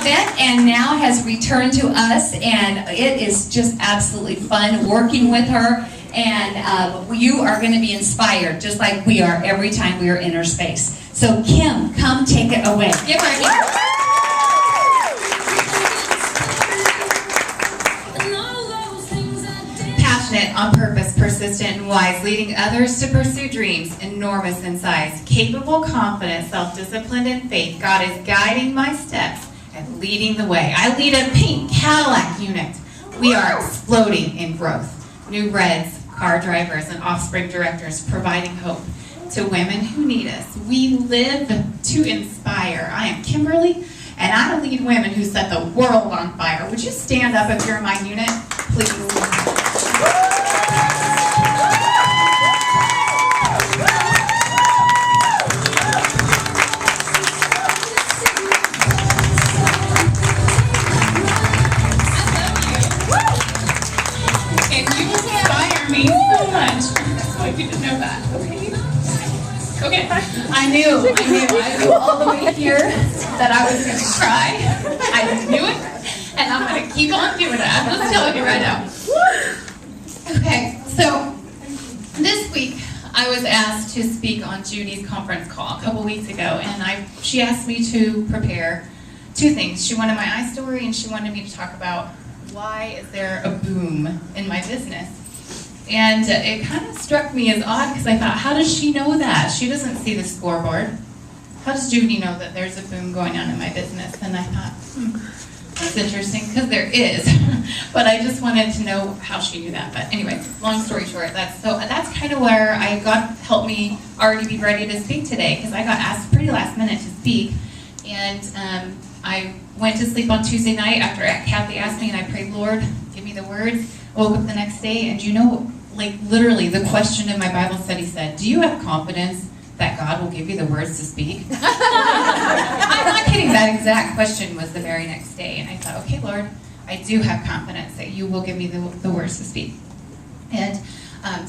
event and now has returned to us, and it is just absolutely fun working with her. And you are going to be inspired, just like we are every time we are in her space. So Kim, come take it away. Give her a hand. Passionate, on purpose, persistent, and wise, leading others to pursue dreams enormous in size. Capable, confident, self-disciplined, and faith. God is guiding my steps and leading the way. I lead a pink Cadillac unit. We are exploding in growth. New Reds, car drivers, and offspring directors, providing hope to women who need us. We live to inspire. I am Kimberly, and I lead women who set the world on fire. Would you stand up if you're in my unit, please? You didn't know that, okay? I knew all the way here that I was going to cry. I knew it, and I'm going to keep on doing it. I'm just telling you right now. Okay, so this week I was asked to speak on Judy's conference call a couple weeks ago, and she asked me to prepare two things. She wanted my I story, and she wanted me to talk about why is there a boom in my business. And it kind of struck me as odd because I thought, how does she know that? She doesn't see the scoreboard. How does Judy know that there's a boom going on in my business? And I thought, that's interesting, because there is. But I just wanted to know how she knew that. But anyway, long story short, that's kind of where God helped me already be ready to speak today, because I got asked pretty last minute to speak. And I went to sleep on Tuesday night after Kathy asked me, and I prayed, Lord, give me the words. Woke up the next day, and like literally the question in my Bible study said, do you have confidence that God will give you the words to speak? I'm not kidding, that exact question was the very next day. And I thought, okay, Lord, I do have confidence that you will give me the words to speak. And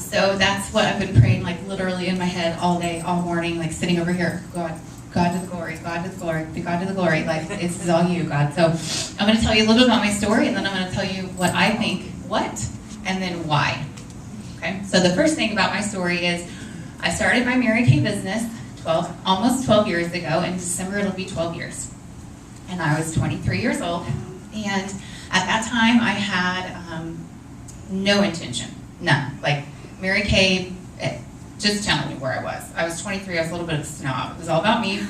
so that's what I've been praying, like literally in my head all day, all morning, like sitting over here, God to the glory, God to the glory, God to the glory, like this is all you, God. So I'm going to tell you a little bit about my story, and then I'm going to tell you what I think, what, and then why. Okay, so the first thing about my story is I started my Mary Kay business almost 12 years ago. In December, it'll be 12 years. And I was 23 years old. And at that time, I had no intention, none. Like Mary Kay, just telling you where I was. I was 23, I was a little bit of a snob. It was all about me.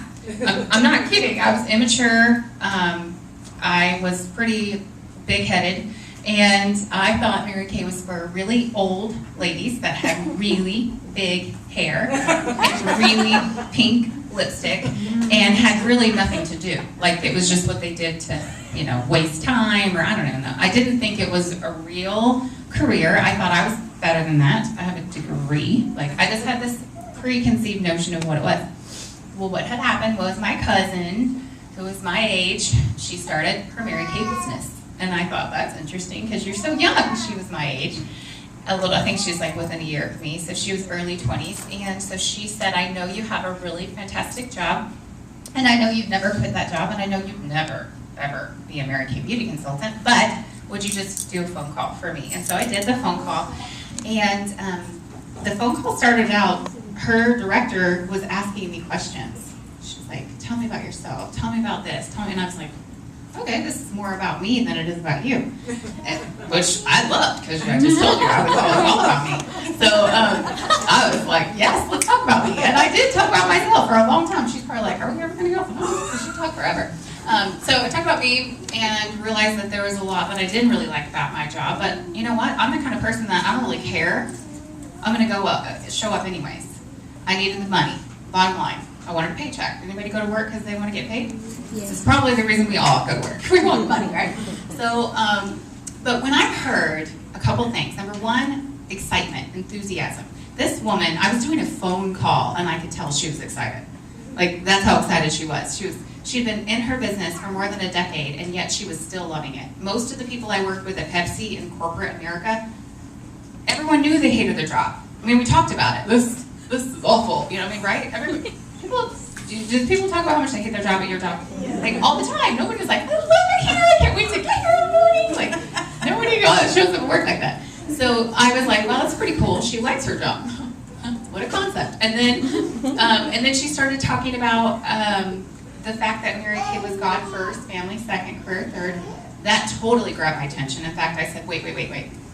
I'm not kidding. I was immature. I was pretty big-headed. And I thought Mary Kay was for really old ladies that had really big hair and really pink lipstick and had really nothing to do. Like it was just what they did to, waste time, or I don't even know. I didn't think it was a real career. I thought I was better than that. I have a degree. Like I just had this preconceived notion of what it was. Well, what had happened was my cousin, who was my age, she started her Mary Kay business. And I thought, that's interesting, because you're so young. She was my age. I think she's like within a year of me, so she was early 20s. And so she said, I know you have a really fantastic job, and I know you've never quit that job, and I know you'd never, ever be a Mary Kay beauty consultant, but would you just do a phone call for me? And so I did the phone call, and the phone call started out, her director was asking me questions. She was like, tell me about yourself, tell me about this, tell me, and I was like, okay, this is more about me than it is about you, which I loved, because I just told you I was all about me. So I was like, yes, let's talk about me. And I did talk about myself for a long time. She's probably like, are we ever going to go? No, we should talk forever. So I talked about me and realized that there was a lot that I didn't really like about my job. But you know what? I'm the kind of person that I don't really care. I'm going to show up anyways. I needed the money. Bottom line, I wanted a paycheck. Anybody go to work because they want to get paid? Yeah. This is probably the reason we all go to work. We want money, right? So, but when I heard a couple things. Number one, excitement, enthusiasm. This woman, I was doing a phone call and I could tell she was excited. Like, that's how excited she was. She'd been in her business for more than a decade, and yet she was still loving it. Most of the people I worked with at Pepsi in corporate America, everyone knew they hated their job. I mean, we talked about it. This is awful. You know what I mean, right? Do people talk about how much they hate their job at your job? Yeah. Like, all the time. Nobody was like, I love work like that. So I was like, well, that's pretty cool. She likes her job. What a concept. And then she started talking about the fact that Mary Kay was God first, family second, career third. That totally grabbed my attention. In fact, I said, wait.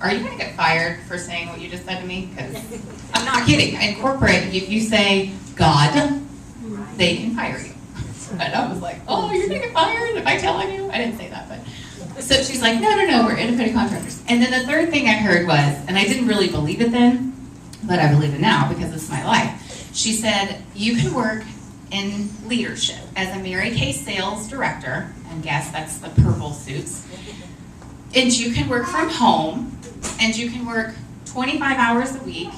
Are you going to get fired for saying what you just said to me? Because I'm not kidding. In corporate, if you say God, they can fire you. And I was like, oh, you're going to get fired if I tell on you? I didn't say that, but. So she's like, no, we're independent contractors. And then the third thing I heard was, and I didn't really believe it then, but I believe it now because it's my life. She said, you can work in leadership as a Mary Kay sales director, and guess that's the purple suits, and you can work from home, and you can work 25 hours a week,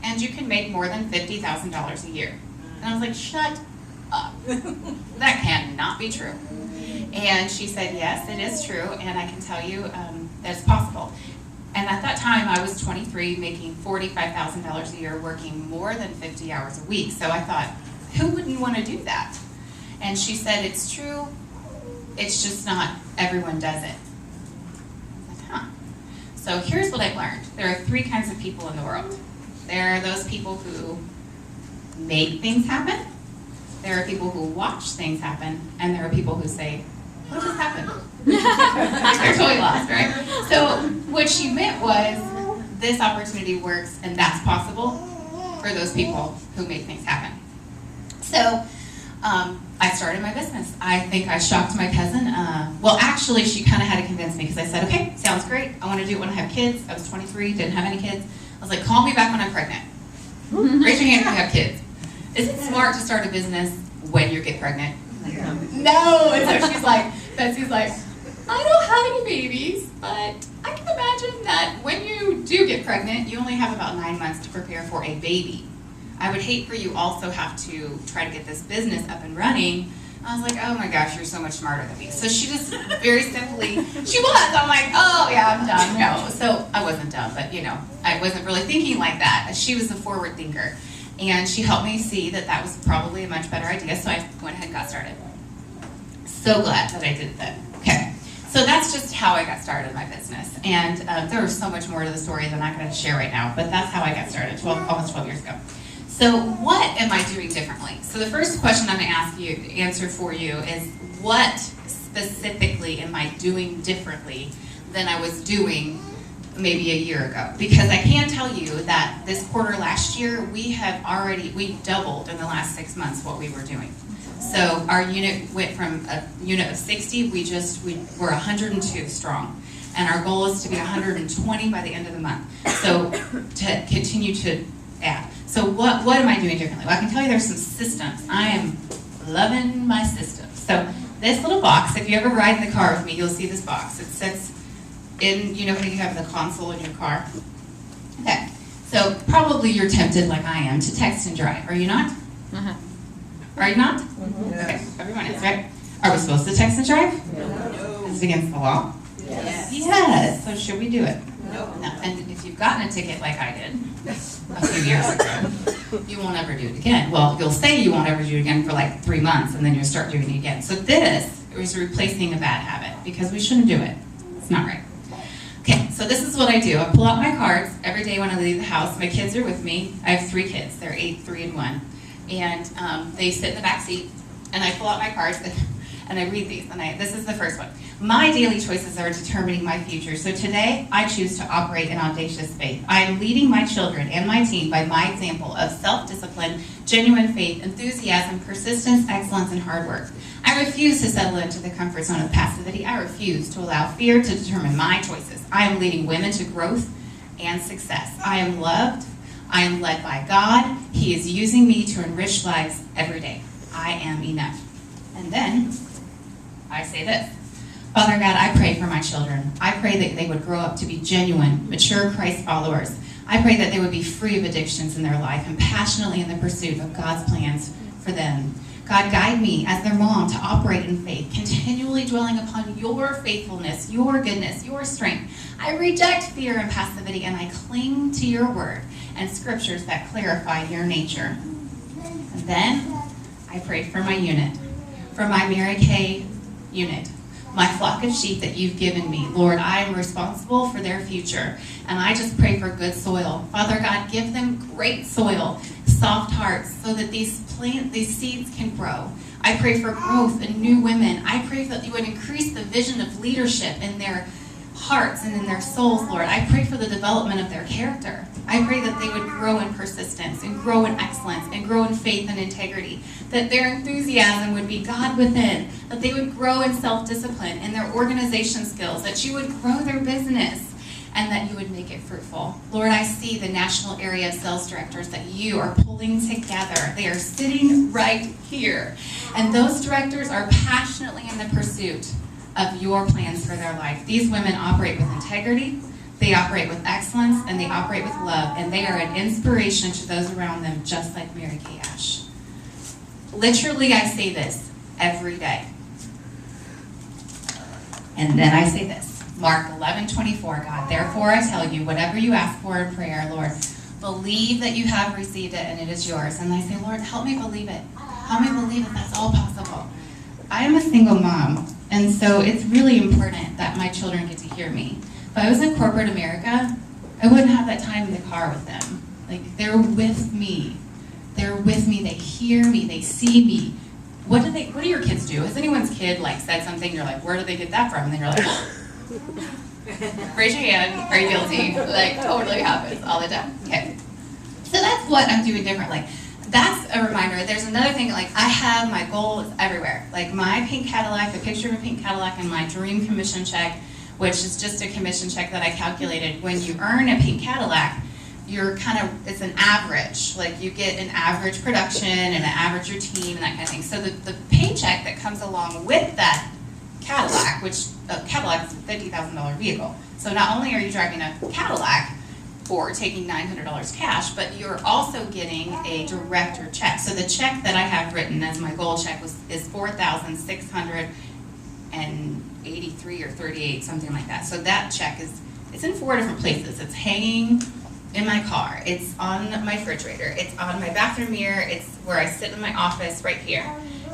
and you can make more than $50,000 a year. And I was like, shut up. That cannot be true. And she said, yes, it is true, and I can tell you that it's possible. And at that time, I was 23, making $45,000 a year, working more than 50 hours a week. So I thought, who wouldn't want to do that? And she said, it's true, it's just not everyone does it. I was like, huh. So here's what I've learned. There are three kinds of people in the world. There are those people who make things happen. There are people who watch things happen. And there are people who say, what just happened? They're totally lost, right? So what she meant was this opportunity works and that's possible for those people who make things happen. So I started my business. I think I shocked my cousin. Well, actually, she kind of had to convince me because I said, okay, sounds great. I want to do it when I have kids. I was 23, didn't have any kids. I was like, call me back when I'm pregnant. Raise your hand if you have kids. Is it smart to start a business when you get pregnant? No. And so she's like, Betsy's like, I don't have any babies, but I can imagine that when you do get pregnant, you only have about 9 months to prepare for a baby. I would hate for you also have to try to get this business up and running. I was like, oh my gosh, you're so much smarter than me. So she just very simply, she was. I'm like, oh yeah, I'm done. No. So I wasn't done, but I wasn't really thinking like that. She was a forward thinker. And she helped me see that that was probably a much better idea, so I went ahead and got started. So glad that I did that. Okay, so that's just how I got started in my business. And there was so much more to the story than I'm going to share right now, but that's how I got started almost 12 years ago. So what am I doing differently? So the first question I'm going to answer for you is, what specifically am I doing differently than I was doing maybe a year ago? Because I can tell you that this quarter last year, we doubled in the last 6 months what we were doing. So our unit went from a unit of 60, we're 102 strong. And our goal is to be 120 by the end of the month. So to continue to add. So what am I doing differently? Well, I can tell you there's some systems. I am loving my systems. So this little box, if you ever ride in the car with me, you'll see this box. It sits in, how you have the console in your car? Okay, so probably you're tempted, like I am, to text and drive. Are you not? Are you not? Okay, everyone is, right? Are we supposed to text and drive? No. Is it against the law? Yes. So should we do it? No. And if you've gotten a ticket like I did a few years ago, you won't ever do it again. Well, you'll say you won't ever do it again for like 3 months, and then you'll start doing it again. So this is replacing a bad habit, because we shouldn't do it. It's not right. Okay, so this is what I do. I pull out my cards every day when I leave the house. My kids are with me. I have 3 kids. They're 8, 3, and 1. And they sit in the back seat, and I pull out my cards, and I read these. And this is the first one. My daily choices are determining my future. So today, I choose to operate in audacious faith. I am leading my children and my team by my example of self-discipline, genuine faith, enthusiasm, persistence, excellence, and hard work. I refuse to settle into the comfort zone of passivity. I refuse to allow fear to determine my choices. I am leading women to growth and success. I am loved. I am led by God. He is using me to enrich lives every day. I am enough. And then I say this. Father God, I pray for my children. I pray that they would grow up to be genuine, mature Christ followers. I pray that they would be free of addictions in their life and passionately in the pursuit of God's plans for them. God, guide me as their mom to operate in faith, continually dwelling upon your faithfulness, your goodness, your strength. I reject fear and passivity, and I cling to your word and scriptures that clarify your nature. And then I prayed for my unit, for my Mary Kay unit. my flock of sheep that you've given me. Lord, I am responsible for their future. And I just pray for good soil. Father God, give them great soil, soft hearts, so that these seeds can grow. I pray for growth in new women. I pray that you would increase the vision of leadership in their hearts and in their souls, Lord. I pray for the development of their character. I pray that they would grow in persistence and grow in excellence and grow in faith and integrity, that their enthusiasm would be God within, that they would grow in self-discipline and their organization skills, that you would grow their business and that you would make it fruitful. Lord, I see the national area of sales directors that you are pulling together. They are sitting right here. And those directors are passionately in the pursuit of your plans for their life. These women operate with integrity, they operate with excellence, and they operate with love, and they are an inspiration to those around them, just like Mary Kay Ash. Literally, I say this every day. And then I say this. Mark 11:24, God, therefore I tell you, whatever you ask for in prayer, Lord, believe that you have received it and it is yours. And I say, Lord, help me believe it. Help me believe that that's all possible. I am a single mom, and so it's really important that my children get to hear me. If I was in corporate America, I wouldn't have that time in the car with them. Like, they're with me. They're with me. They hear me. They see me. What do your kids do? Has anyone's kid said something, you're like, where did they get that from? And then you're like, raise your hand, are you guilty? Totally happens all the time. Okay. So that's what I'm doing differently. That's a reminder. There's another thing, I have my goals everywhere. Like my pink Cadillac, the picture of a pink Cadillac, and my dream commission check, which is just a commission check that I calculated. When you earn a pink Cadillac, it's an average. You get an average production and an average routine and that kind of thing. So the paycheck that comes along with that Cadillac, which Cadillac is a $50,000 vehicle. So not only are you driving a Cadillac or taking $900 cash, but you're also getting a director check. So the check that I have written as my goal check is $4,683 or 38, something like that. So that check it's in 4 different places. It's hanging in my car. It's on my refrigerator. It's on my bathroom mirror. It's where I sit in my office right here.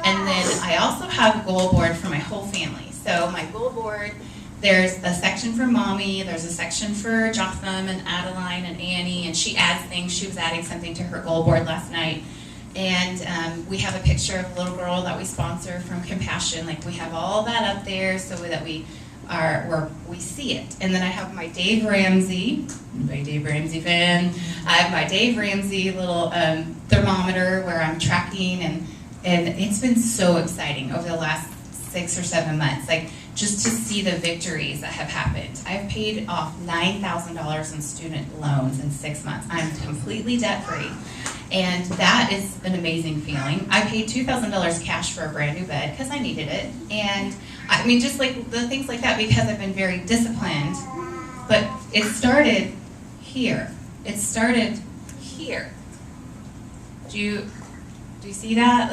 And then I also have a goal board for my whole family. So my goal board, there's a section for Mommy, there's a section for Jotham and Adeline and Annie, and she adds things. She was adding something to her goal board last night. And we have a picture of a little girl that we sponsor from Compassion. We have all that up there so that we see it. And then I have my Dave Ramsey, anybody Dave Ramsey fan? I have my Dave Ramsey little thermometer where I'm tracking, and it's been so exciting over the last 6 or 7 months, just to see the victories that have happened. I've paid off $9,000 in student loans in 6 months. I'm completely debt-free, and that is an amazing feeling. I paid $2,000 cash for a brand new bed because I needed it, and just the things like that, because I've been very disciplined. But it started here. It started here. Do you see that?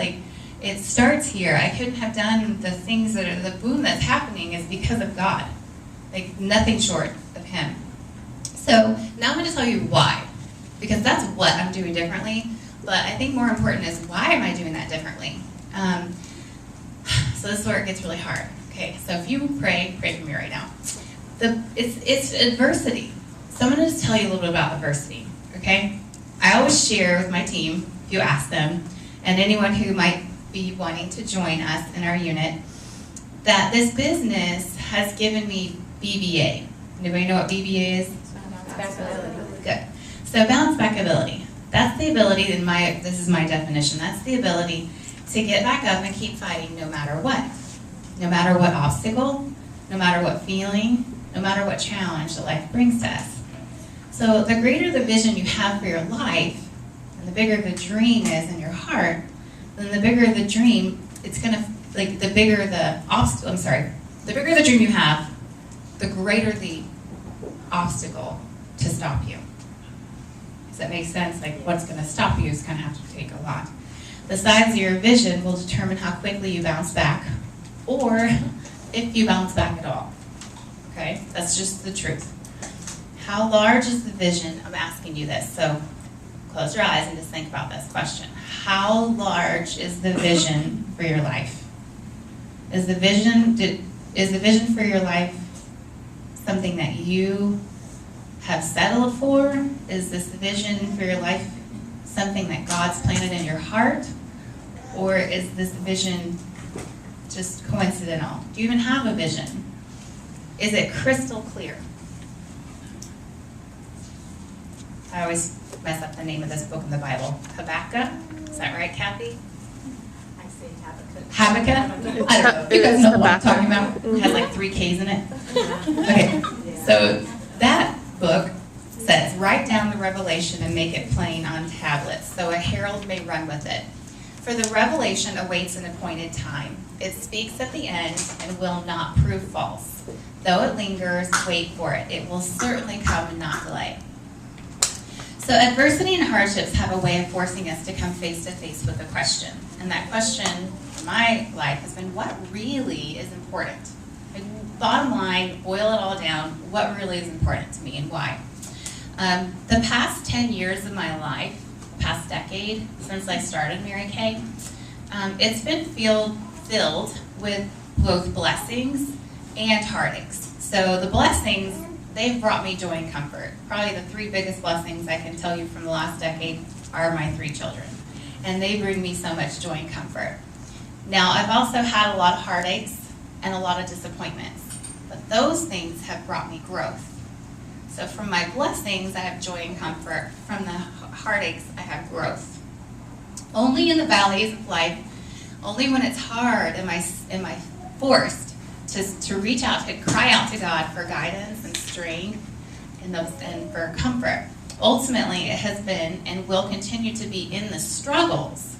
It starts here. I couldn't have done the things the boom that's happening is because of God. Nothing short of Him. So now I'm going to tell you why. Because that's what I'm doing differently. But I think more important is, why am I doing that differently? So this is where it gets really hard. Okay, so if you pray for me right now. It's adversity. So I'm going to just tell you a little bit about adversity. Okay? I always share with my team, if you ask them, and anyone who might be wanting to join us in our unit, that this business has given me BBA. Anybody know what BBA is? Bounce back ability. Good. So bounce back ability. That's the ability, this is my definition, that's the ability to get back up and keep fighting no matter what. No matter what obstacle, no matter what feeling, no matter what challenge that life brings to us. So the greater the vision you have for your life, and the bigger the dream is in your heart, then the bigger the dream, the bigger the obstacle, the bigger the dream you have, the greater the obstacle to stop you. Does that make sense? What's going to stop you is going to have to take a lot. The size of your vision will determine how quickly you bounce back, or if you bounce back at all. Okay? That's just the truth. How large is the vision? I'm asking you this. So close your eyes and just think about this question. How large is the vision for your life? Is the vision, Is the vision for your life something that you have settled for? Is this vision for your life something that God's planted in your heart? Or is this vision just coincidental? Do you even have a vision? Is it crystal clear? I always mess up the name of this book in the Bible. Habakkuk? Is that right, Kathy? I say Habakkuk. Habakkuk? I don't know. You guys know what I'm talking about? It has like 3 Ks in it. Okay, so that book says, write down the revelation and make it plain on tablets, so a herald may run with it. For the revelation awaits an appointed time. It speaks at the end and will not prove false. Though it lingers, wait for it. It will certainly come and not delay. So adversity and hardships have a way of forcing us to come face to face with a question. And that question in my life has been, what really is important? Like, bottom line, boil it all down, what really is important to me and why? The past 10 years of my life, past decade, since I started Mary Kay, it's been filled with both blessings and heartaches. So the blessings, they've brought me joy and comfort. Probably the 3 biggest blessings I can tell you from the last decade are my 3 children. And they bring me so much joy and comfort. Now, I've also had a lot of heartaches and a lot of disappointments. But those things have brought me growth. So from my blessings, I have joy and comfort. From the heartaches, I have growth. Only in the valleys of life, only when it's hard am I forced to reach out, to cry out to God for guidance and strength and for comfort. Ultimately, it has been and will continue to be in the struggles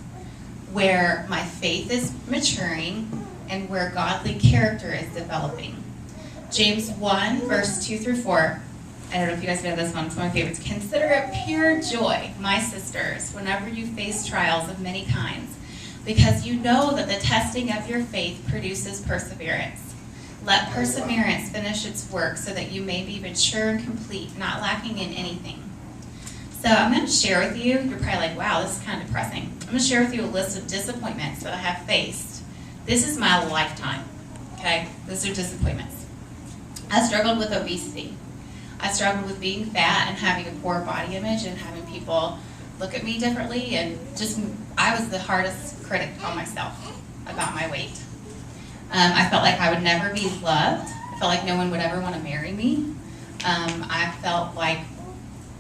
where my faith is maturing and where godly character is developing. James 1, verse 2 through 4. I don't know if you guys know this one. It's one of my favorites. Consider it pure joy, my sisters, whenever you face trials of many kinds, because you know that the testing of your faith produces perseverance. Let perseverance finish its work so that you may be mature and complete, not lacking in anything. So I'm going to share with you, you're probably like, wow, this is kind of depressing. I'm going to share with you a list of disappointments that I have faced. This is my lifetime, okay? Those are disappointments. I struggled with obesity. I struggled with being fat and having a poor body image and having people look at me differently, and I was the hardest critic on myself about my weight. I felt like I would never be loved. I felt like no one would ever want to marry me. I felt like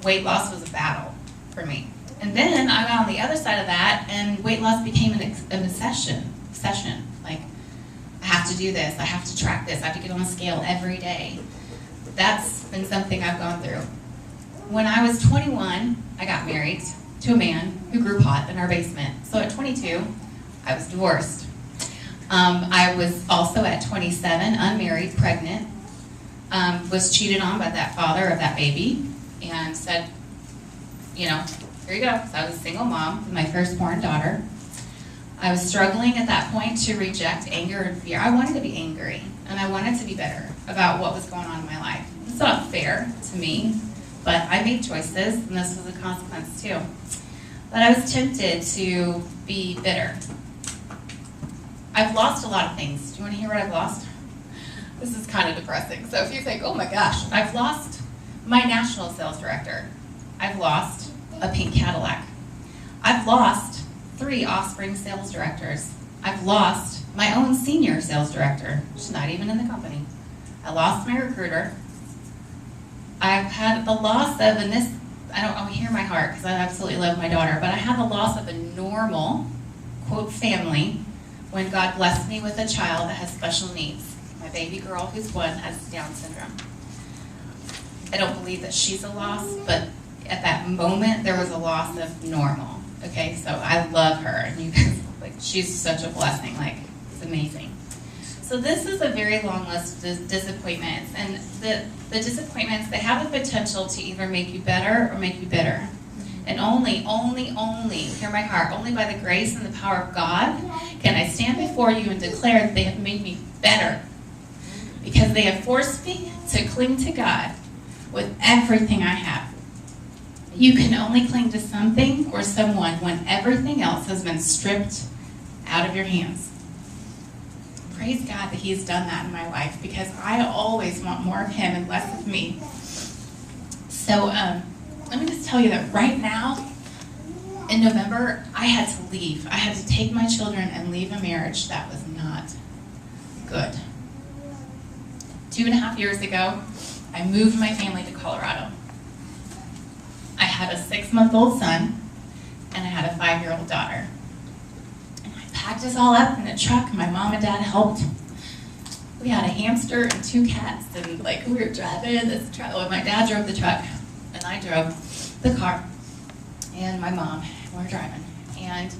weight loss was a battle for me. And then I got on the other side of that, and weight loss became an obsession. Like, I have to do this, I have to track this, I have to get on a scale every day. That's been something I've gone through. When I was 21, I got married to a man who grew pot in our basement. So at 22, I was divorced. I was also at 27, unmarried, pregnant, was cheated on by that father of that baby, and said, you know, here you go. So I was a single mom with my firstborn daughter. I was struggling at that point to reject anger and fear. I wanted to be angry, and I wanted to be bitter about what was going on in my life. It's not fair to me, but I made choices, and this was a consequence too. But I was tempted to be bitter. I've lost a lot of things. Do you want to hear what I've lost? This is kind of depressing. So if you think, oh my gosh, I've lost my national sales director. I've lost a pink Cadillac. I've lost 3 Offspring sales directors. I've lost my own senior sales director. She's not even in the company. I lost my recruiter. I've had the loss of, and this, I don't hear my heart because I absolutely love my daughter, but I had the loss of a normal, quote, family when God blessed me with a child that has special needs. My baby girl, who's 1, has Down syndrome. I don't believe that she's a loss, but at that moment, there was a loss of normal. Okay, so I love her, and you guys, like, she's such a blessing, like, it's amazing. So this is a very long list of disappointments, and the disappointments, they have the potential to either make you better or make you bitter. And only, hear my heart, only by the grace and the power of God can I stand before you and declare that they have made me better, because they have forced me to cling to God with everything I have. You can only cling to something or someone when everything else has been stripped out of your hands. praise God that he's done that in my life, because I always want more of him and less of me. So let me just tell you that right now, in November, I had to leave. I had to take my children and leave a marriage that was not good. 2.5 years ago, I moved my family to Colorado. I had a 6-month-old son, and I had a 5-year-old daughter. And I packed us all up in a truck. My mom and dad helped. We had a hamster and 2 cats, and like we were driving this truck. Well, my dad drove the truck, and I drove the car, and my mom. We're driving, and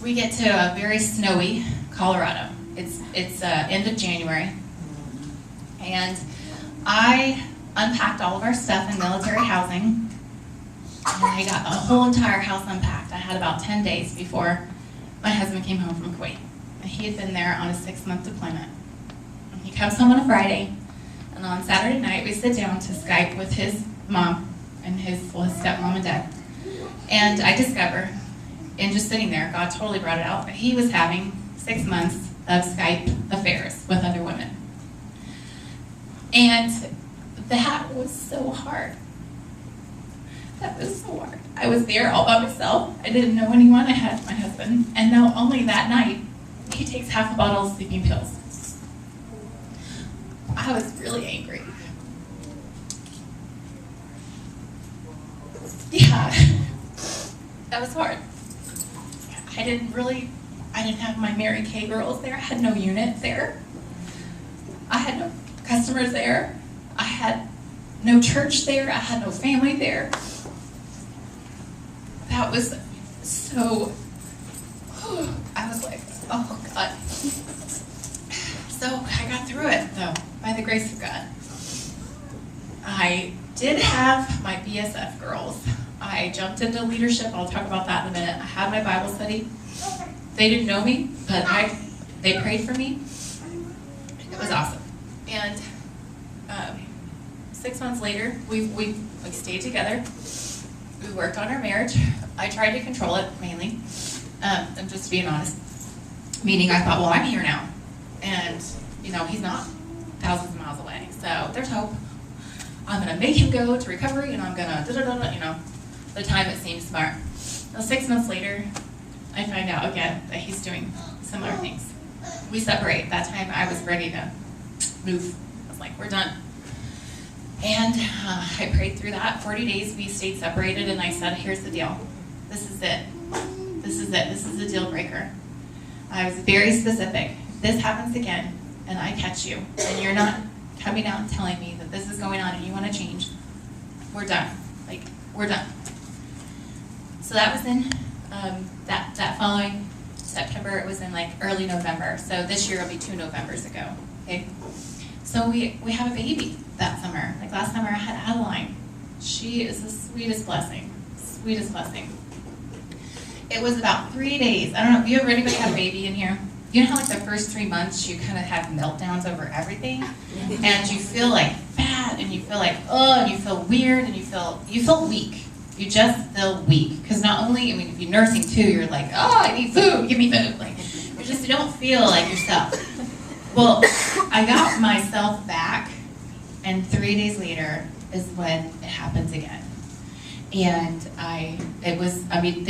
we get to a very snowy Colorado. It's end of January, and I unpacked all of our stuff in military housing, and I got a whole entire house unpacked. I had about 10 days before my husband came home from Kuwait. And he had been there on a 6-month deployment. And he comes home on a Friday, and on Saturday night we sit down to Skype with his mom and his stepmom and dad. And I discover, and just sitting there, God totally brought it out, that he was having 6 months of Skype affairs with other women. And that was so hard. That was so hard. I was there all by myself. I didn't know anyone. I had my husband. And now only that night, he takes half a bottle of sleeping pills. I was really angry. Yeah. That was hard. I didn't have my Mary Kay girls there. I had no unit there. I had no customers there. I had no church there. I had no family there. That was so, I was like, oh God. So I got through it though, by the grace of God. I did have my BSF girls. I jumped into leadership. I'll talk about that in a minute. I had my Bible study. They didn't know me, but they prayed for me. It was awesome. And 6 months later, we stayed together. We worked on our marriage. I tried to control it mainly. I'm just being honest. Meaning I thought, well, I'm here now. And, he's not thousands of miles away. So there's hope. I'm going to make him go to recovery, and I'm going to, the time it seems smart. Now, 6 months later, I find out again that he's doing similar things. We separate. That time I was ready to move. I was like, we're done. And I prayed through that. 40 days we stayed separated, and I said, here's the deal. This is it. This is it. This is the deal breaker. I was very specific. If this happens again, and I catch you, and you're not coming out and telling me that this is going on and you want to change, we're done. We're done. So that was in that following September. It was in early November. So this year will be 2 Novembers ago. Okay. So we have a baby that summer. Last summer I had Adeline. She is the sweetest blessing. Sweetest blessing. It was about 3 days. I don't know, have you ever anybody had a baby in here? You know how the first 3 months you kind of have meltdowns over everything? And you feel bad, and you feel and you feel weird, and you feel weak. You just feel weak. Because not only, if you're nursing too, you're I need food, give me food. You don't feel like yourself. Well, I got myself back, and 3 days later is when it happens again. And I know this is going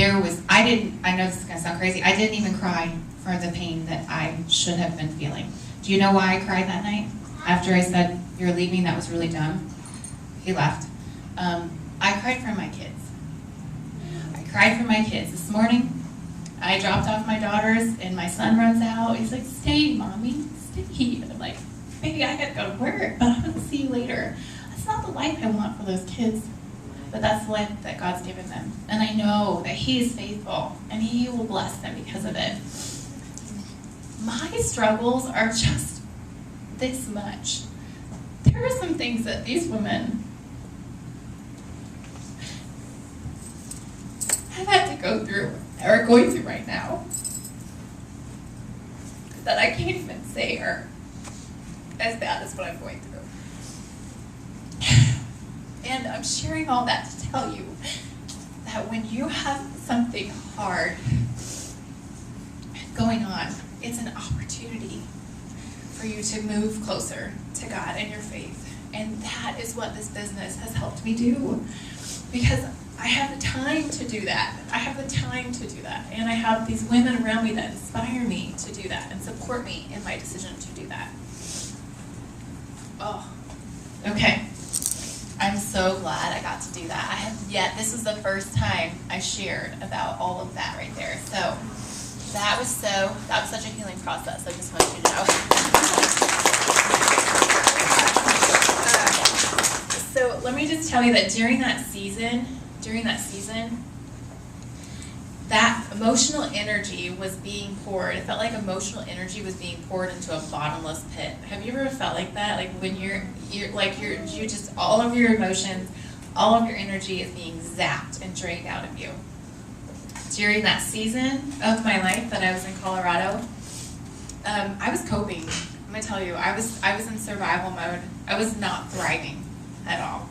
to sound crazy, I didn't even cry for the pain that I should have been feeling. Do you know why I cried that night? After I said, you're leaving, that was really dumb. He left. I cried for my kids. I cried for my kids. This morning, I dropped off my daughters, and my son runs out. He's like, stay, Mommy, stay. And I'm like, baby, I gotta go to work, but I'm gonna see you later. That's not the life I want for those kids, but that's the life that God's given them. And I know that He is faithful, and He will bless them because of it. My struggles are just this much. There are some things that these women have had to go through, or are going through right now, that I can't even say are as bad as what I'm going through. And I'm sharing all that to tell you that when you have something hard going on, it's an opportunity for you to move closer to God and your faith. And that is what this business has helped me do. Because I have the time to do that. I have the time to do that. And I have these women around me that inspire me to do that and support me in my decision to do that. Oh, okay. I'm so glad I got to do that. This was the first time I shared about all of that right there. So that was such a healing process. I just want you to know. So let me just tell you that during that season, that emotional energy was being poured. It felt like emotional energy was being poured into a bottomless pit. Have you ever felt like that? Like when you're just, all of your emotions, all of your energy is being zapped and drained out of you. During that season of my life that I was in Colorado, I was coping. I'm gonna tell you, I was in survival mode. I was not thriving at all.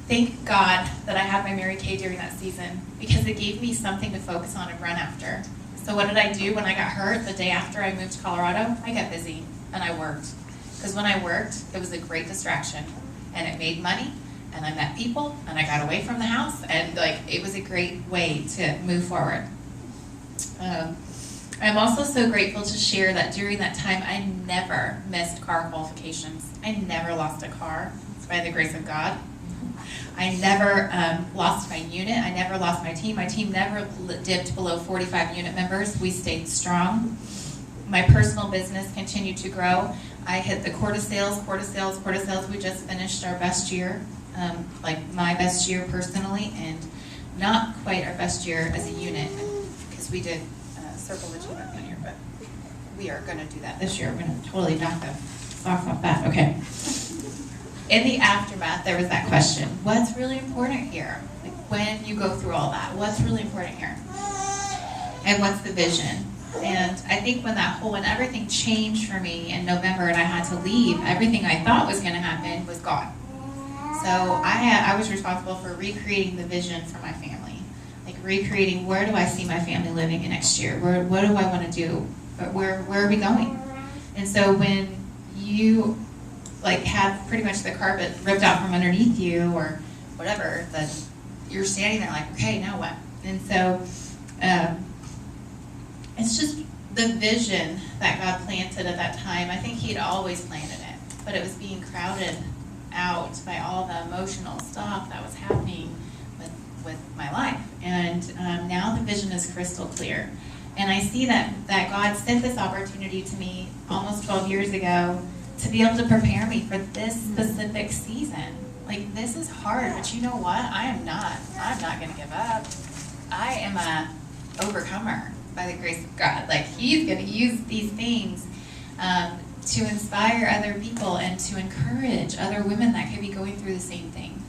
Thank God that I had my Mary Kay during that season, because it gave me something to focus on and run after. So what did I do when I got hurt the day after I moved to Colorado? I got busy and I worked. Because when I worked, it was a great distraction and it made money and I met people and I got away from the house, and it was a great way to move forward. I'm also so grateful to share that during that time I never missed car qualifications. I never lost a car, by the grace of God. I never lost my unit. I never lost my team. My team never dipped below 45 unit members. We stayed strong. My personal business continued to grow. I hit the quarter sales. We just finished our best year, my best year personally, and not quite our best year as a unit, because we did circle the unit one year, but we are going to do that this year. We're going to totally knock the socks off that. Okay. In the aftermath, there was that question, what's really important here? Like when you go through all that, what's really important here? And what's the vision? And I think when everything changed for me in November and I had to leave, everything I thought was going to happen was gone. So I was responsible for recreating the vision for my family. Like recreating, where do I see my family living in next year? What do I want to do? Where are we going? And so when you have pretty much the carpet ripped out from underneath you or whatever, that you're standing there like, okay, now what? And so it's just the vision that God planted at that time. I think He'd always planted it, but it was being crowded out by all the emotional stuff that was happening with my life. And now the vision is crystal clear. And I see that God sent this opportunity to me almost 12 years ago to be able to prepare me for this specific season. This is hard, but you know what? I'm not going to give up. I am a overcomer by the grace of God. He's going to use these things to inspire other people and to encourage other women that could be going through the same thing.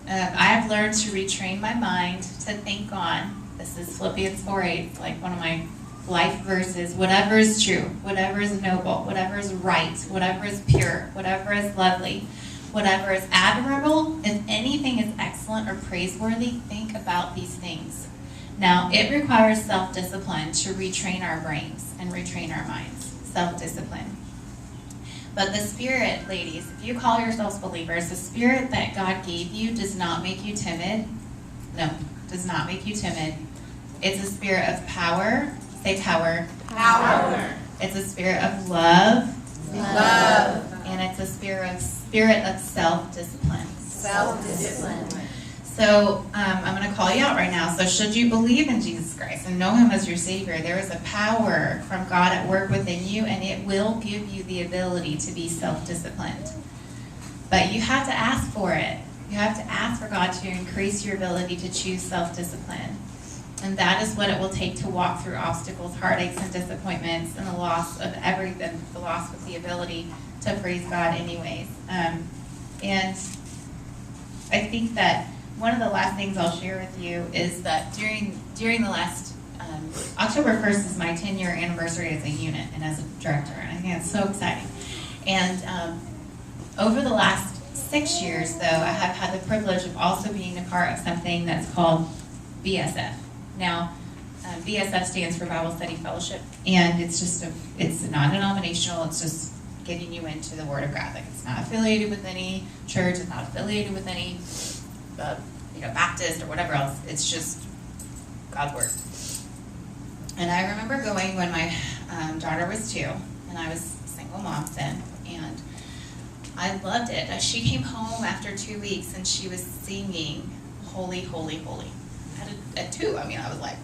I have learned to retrain my mind to think on, this is Philippians 4:8, one of my life verses, whatever is true, whatever is noble, whatever is right, whatever is pure, whatever is lovely, whatever is admirable, if anything is excellent or praiseworthy, think about these things. Now, it requires self-discipline to retrain our brains and retrain our minds. Self-discipline. But the Spirit, ladies, if you call yourselves believers, the Spirit that God gave you does not make you timid. No, does not make you timid. It's a spirit of power. Say power. Power. It's a spirit of love. Love. And it's a spirit of self-discipline. Self-discipline. So I'm going to call you out right now. So should you believe in Jesus Christ and know Him as your Savior, there is a power from God at work within you, and it will give you the ability to be self-disciplined. But you have to ask for it. You have to ask for God to increase your ability to choose self-discipline. And that is what it will take to walk through obstacles, heartaches, and disappointments, and the loss of everything, the loss of the ability to praise God anyways. And I think that one of the last things I'll share with you is that during the last, October 1st is my 10-year anniversary as a unit and as a director, and I think that's so exciting. And over the last 6 years, though, I have had the privilege of also being a part of something that's called BSF. Now, BSF stands for Bible Study Fellowship, and it's non-denominational. It's just getting you into the Word of God. Like, it's not affiliated with any church. It's not affiliated with any, Baptist or whatever else. It's just God's Word. And I remember going when my daughter was 2, and I was a single mom then, and I loved it. She came home after 2 weeks, and she was singing, "Holy, Holy, Holy." At 2, I was like,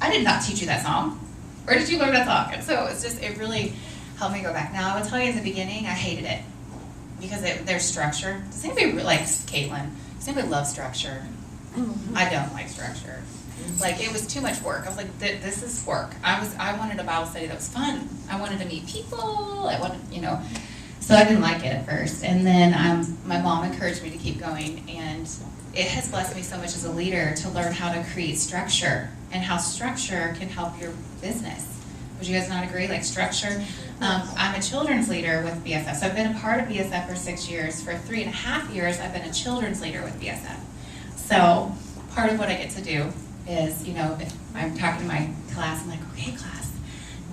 I did not teach you that song. Where did you learn that song? And so it really helped me go back. Now, I will tell you in the beginning, I hated it because there's structure. Does anybody like Caitlin? Does anybody love structure? I don't like structure. Like, it was too much work. I was like, this is work. I wanted a Bible study that was fun. I wanted to meet people. I wanted, So I didn't like it at first. And then my mom encouraged me to keep going. And it has blessed me so much as a leader to learn how to create structure and how structure can help your business. Would you guys not agree? Like, structure. I'm a children's leader with BSF. So I've been a part of BSF for 6 years. For 3.5 years, I've been a children's leader with BSF. So part of what I get to do is, if I'm talking to my class, I'm like, okay, class,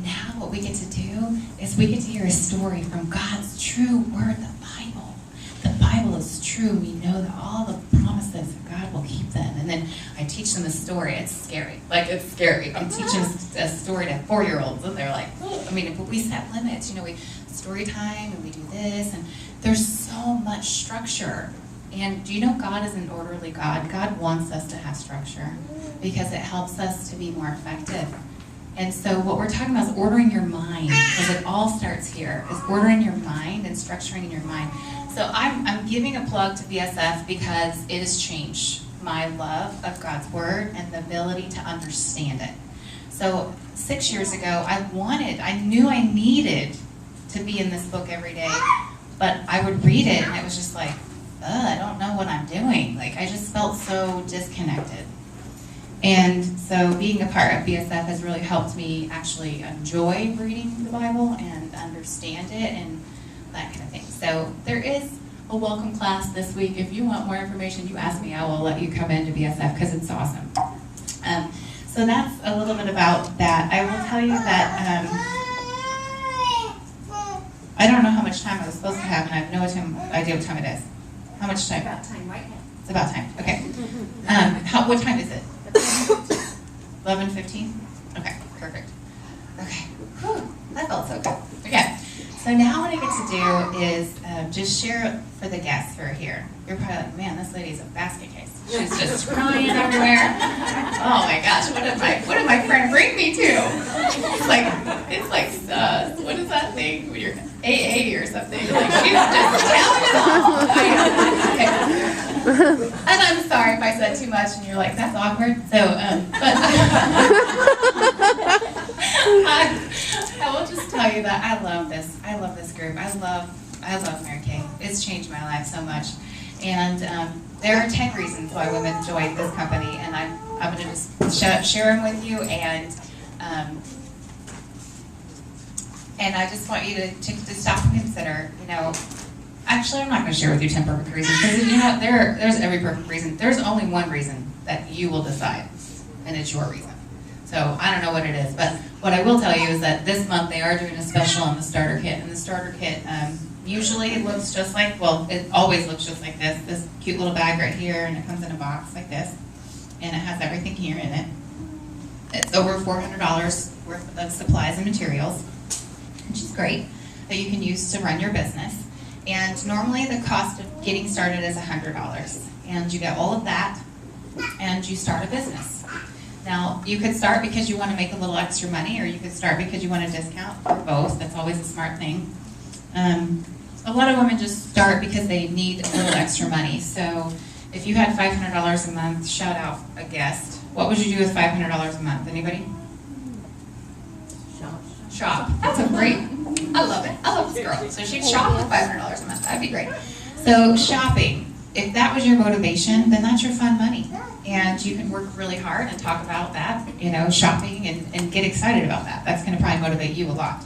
now what we get to do is we get to hear a story from God's true word, the Bible. The Bible is true. We know that all the promises of God will keep them. And then I teach them a story. It's scary. Like, it's scary. I'm teaching a story to 4-year-olds, and they're like, but we set limits. We story time, and we do this, and there's so much structure. And do you know God is an orderly God? God wants us to have structure because it helps us to be more effective. And so what we're talking about is ordering your mind, because it all starts here, is ordering your mind and structuring your mind. So I'm giving a plug to BSF because it has changed my love of God's Word and the ability to understand it. So 6 years ago, I knew I needed to be in this book every day, but I would read it and it was just like, I don't know what I'm doing. Like, I just felt so disconnected. And so being a part of BSF has really helped me actually enjoy reading the Bible and understand it and that kind of thing. So there is a welcome class this week. If you want more information, you ask me. I will let you come into BSF because it's awesome. So that's a little bit about that. I will tell you that I don't know how much time I was supposed to have, and I have no idea what time it is. How much time? About time right now. It's about time. Okay. What time is it? 11:15? Okay, perfect. Okay. Whew, that felt so good. Okay. So now what I get to do is just share for the guests who are here. You're probably like, man, this lady's a basket case. She's just crying everywhere. Oh my gosh, what did my friend bring me to? It's like what is that thing when you're AA or something? Like, she's just telling it all. Okay. And I'm sorry if I said too much and you're like, that's awkward. So, but I will just tell you that I love this. I love this group. I love Mary Kay. It's changed my life so much. And there are 10 reasons why women join this company, and I'm going to just share them with you, and I just want you to stop and consider, actually I'm not going to share with you 10 perfect reasons, because there's every perfect reason. There's only one reason that you will decide, and it's your reason. So I don't know what it is, but what I will tell you is that this month they are doing a special on the starter kit, and the starter kit usually it looks just like, it always looks just like this cute little bag right here, and it comes in a box like this, and it has everything here in it. It's over $400 worth of supplies and materials, which is great, that you can use to run your business. And normally the cost of getting started is $100, and you get all of that, and you start a business. Now, you could start because you want to make a little extra money, or you could start because you want a discount, or both. That's always a smart thing. A lot of women just start because they need a little extra money. So if you had $500 a month, shout out a guest. What would you do with $500 a month? Anybody? Shop. That's a great, I love it. I love this girl. So she'd shop with $500 a month. That'd be great. So shopping, if that was your motivation, then that's your fun money. And you can work really hard and talk about that, shopping and get excited about that. That's going to probably motivate you a lot.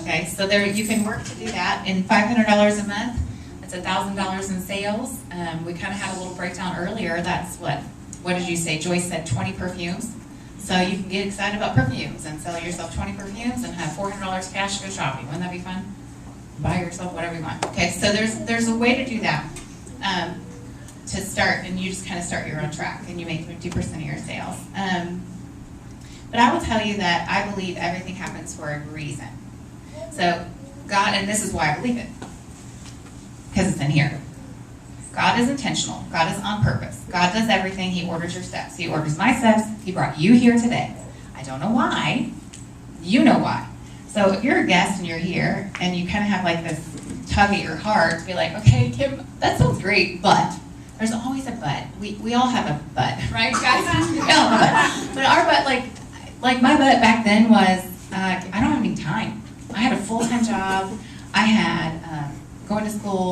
Okay, so you can work to do that. And $500 a month, that's $1,000 in sales. We kind of had a little breakdown earlier. That's what did you say? Joyce said 20 perfumes. So you can get excited about perfumes and sell yourself 20 perfumes and have $400 cash to go shopping. Wouldn't that be fun? buy yourself whatever you want. Okay, so there's a way to do that. To start, and you just kind of start your own track, and you make 50% of your sales. But I will tell you that I believe everything happens for a reason. So God, and this is why I believe it, because it's in here. God is intentional. God is on purpose. God does everything. He orders your steps. He orders my steps. He brought you here today. I don't know why. You know why. So if you're a guest and you're here, and you kind of have like this tug at your heart to be like, okay, Kim, that sounds great, but there's always a but. We all have a but, right, guys? We all have a but. But our but, like my but back then was, I don't have any time. I had a full-time job. I had going to school.